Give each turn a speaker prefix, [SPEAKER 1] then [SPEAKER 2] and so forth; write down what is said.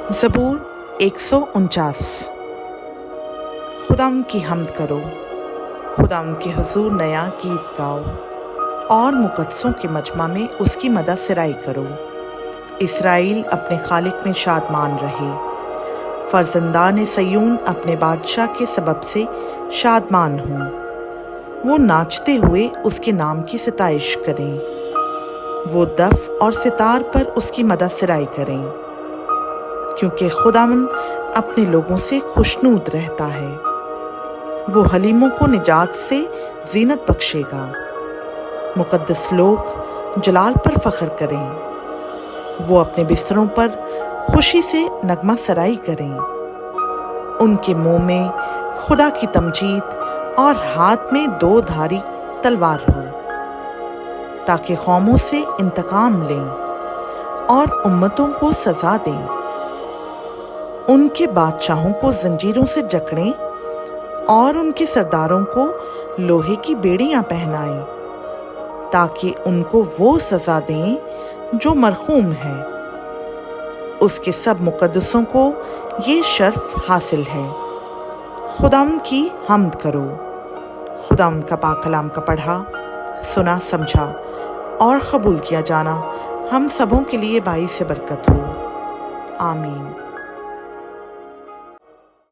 [SPEAKER 1] ज़बूर 149। खुदावंद की हम्द करो, खुदावंद के हुजूर नया गीत गाओ और मुकद्दसों के मजमा में उसकी मदद सराई करो। इसराइल अपने खालिक में शादमान रहे, फर्जंदान सयून अपने बादशाह के सबब से शादमान हों। वो नाचते हुए उसके नाम की सिताइश करें, वो दफ और सितार पर उसकी मदद सराई करें, क्योंकि खुदावंद अपने लोगों से खुशनूद रहता है। वो हलीमों को निजात से जीनत बख्शेगा। मुकद्दस लोग जलाल पर फख्र करें, वो अपने बिस्तरों पर खुशी से नगमा सराई करें। उनके मुंह में खुदा की तमजीद और हाथ में 2 धारी तलवार हो, ताकि कौमों से इंतकाम लें और उम्मतों को सजा दें। उनके बादशाहों को जंजीरों से जकड़ें और उनके सरदारों को लोहे की बेड़ियां पहनाएं, ताकि उनको वो सजा दें जो मरहूम है। उसके सब मुकद्दसों को ये शर्फ हासिल है। खुदावंद की हम्द करो। खुदावंद का पाक कलाम का पढ़ा, सुना, समझा और कबूल किया जाना हम सबों के लिए बाइस बरकत हो। आमीन।